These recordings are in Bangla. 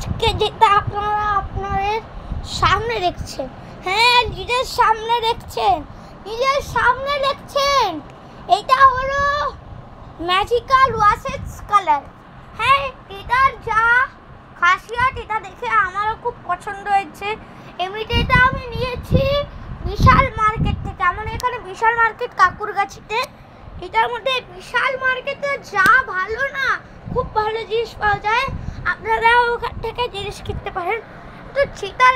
আজকে যেটা আপনারা আপনাদের সামনে দেখছেন, হ্যাঁ নিজের সামনে দেখছেন, এটা হলো ম্যাজিক্যাল ওয়াশেস কালার। হ্যাঁ এটার যা খাসিয়াত এটা দেখে আমারও খুব পছন্দ হয়েছে। এমনিতে এটা আমি নিয়েছি বিশাল মার্কেট থেকে। আমার এখানে বিশাল মার্কেট কাকুরগাছিতে, এটার মধ্যে বিশাল মার্কেটে যা ভালো না, খুব ভালো জিনিস পাওয়া যায়, আপনারা ওখান থেকে জিনিস কিনতে পারেন। তো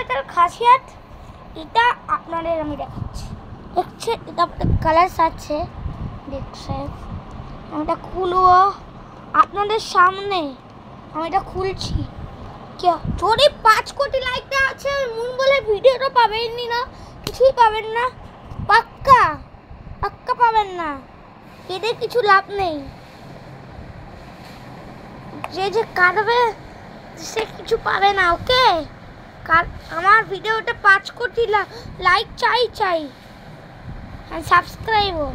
এটার খাসিয়াত এটা আপনাদের আমি দেখাচ্ছি। দেখছে এটা কালার আছে, দেখছেন আমি এটা খুলবো আপনাদের সামনে, আমি এটা খুলছি। যদি 5 কোটি লাইক দেওয়া আছে মন বলে ভিডিওটা পাবেনই না, কিছুই পাবেন না, পাক্কা পাবেন না, এদের কিছু লাভ নেই। যে কাটবে সে কিছু পাবে না, ওকে? আমার ভিডিওটা 5 কোটি লাইক চাই আর সাবস্ক্রাইবও।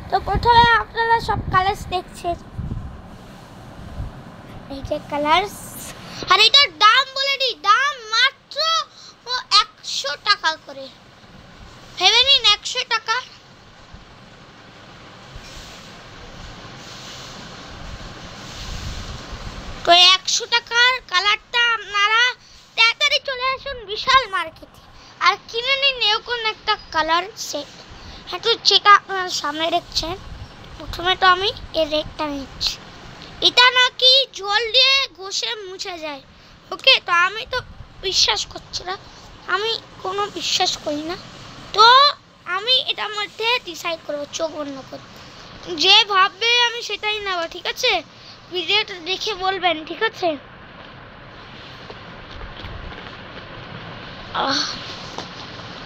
তো প্রথমে আপনারা সব কালার্স দেখছেন, এই যে কালার্স। আর এটার দাম বলে দিই, দাম মাত্র 100 টাকা করে। ভেবে নিন 100 টাকা। তো 100 টাকার কালারটা আপনারা তাড়াতাড়ি চলে আসুন বিশাল মার্কেটে আর কিনে নিন এরকম একটা কালার সেট। হ্যাঁ, তো যেটা আপনারা সামনে দেখছেন, প্রথমে তো আমি এর রেটটা নিচ্ছি। এটা নাকি জল দিয়ে ঘষে মুছে যায়, ওকে? তো আমি তো বিশ্বাস করছি না, আমি কোনো বিশ্বাস করি না। তো আমি এটার মধ্যে ডিসাইড করবো চোখ বন্ধ করে, যে ভাববে আমি সেটাই নেব, ঠিক আছে? ভিডিওটা দেখে বলবেন, ঠিক আছে?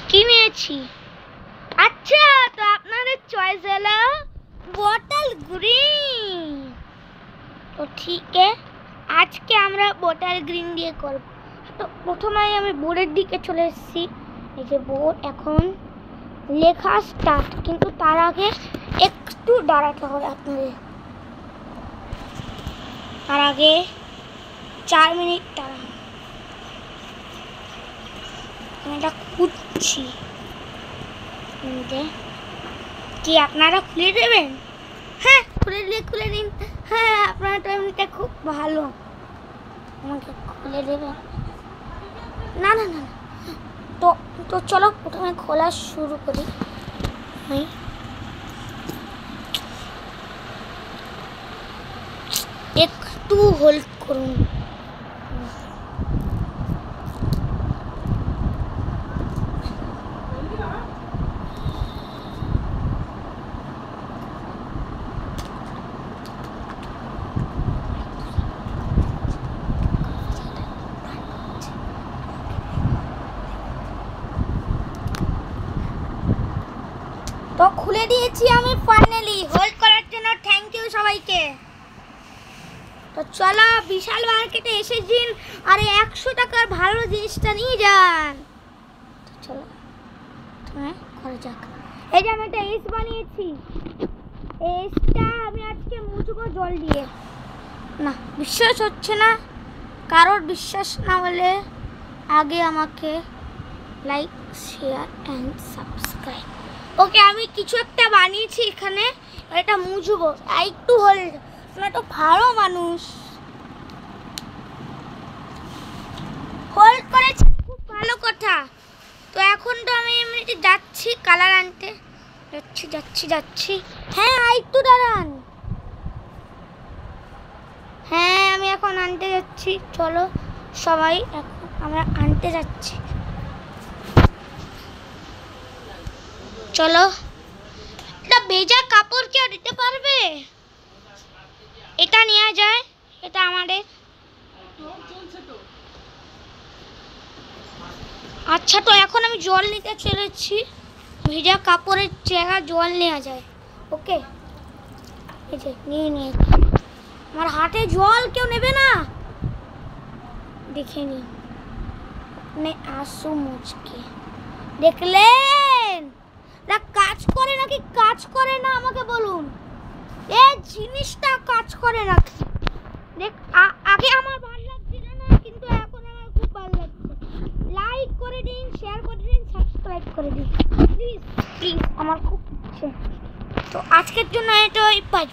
কি নিয়েছি? আচ্ছা, তো আপনাদের চয়েস হলো বটল গ্রিন। তো ঠিক আছে, আজকে আমরা বটল গ্রিন দিয়ে করব। তো প্রথমে আমি বোর্ডের দিকে চলে এসেছি। এই যে বোর্ড, এখন লেখা স্টার্ট, কিন্তু তার আগে একটু দাঁড়াতে হবে আপনাদের। তার আগে 4 মিনিট দাঁড়ান, এটা খুঁজছি। কি আপনারা খুলে দেবেন? হ্যাঁ, খুলে দিন। হ্যাঁ, আপনারা তো এমনিটা খুব ভালো, আমাকে খুলে দেবেন। না, তো চলো প্রথমে খোলা শুরু করি। একটু হোল্ড করুন। তো খুলে দিয়েছি আমি ফাইনালি। হোল্ড করার জন্য থ্যাংক ইউ সবাইকে। তো চলো বিশাল মার্কেটে এসেছেন আর 100 টাকার ভালো জিনিসটা নিয়ে যান। তো চলো করা যাক। এই যে আমি একটা এস বানিয়েছি, এসটা আমি আজকে মুছবো জল দিয়ে। না, বিশ্বাস হচ্ছে না, কারোর বিশ্বাস না হলে আগে আমাকে লাইক, শেয়ার অ্যান্ড সাবস্ক্রাইব। ওকে, আমি কিছু একটা বানিয়েছি এখানে, এটা মুছবো। একটু হোল্ড, আমি তো ভালো মানুষ। হোল্ড করেছি, খুব ভালো কথা। তো এখন তো আমি এমনিতে যাচ্ছি কালার আনতে, যাচ্ছি। হ্যাঁ, একটু দাঁড়ান। হ্যাঁ, আমি এখন আনতে যাচ্ছি। চলো সবাই, এখন আমরা আনতে যাচ্ছি। চলো, এটা ভেজা কাপড় কেউ দিতে পারবে? এটা নিয়ে যায়, এটা আমাদের। আচ্ছা, তো এখন আমি জল নিতে চলেছি। ভেজা কাপড়ের জায়গা জল নেওয়া যায়, ওকে? এই যে নিয়ে আমার হাতে জল কেউ নেবে না, দেখে নি। আসু মুচকে দেখলেন, কাজ করে নাকি কাজ করে না আমাকে বলুন। এই জিনিসটা কাজ করে নাকি? দেখ, আগে আমার ভালো লাগছিল না, কিন্তু এখন আমার করে দিই প্লিজ প্লিজ, আমার খুব ইচ্ছে। তো আজকের জন্য এটা বাই বাই।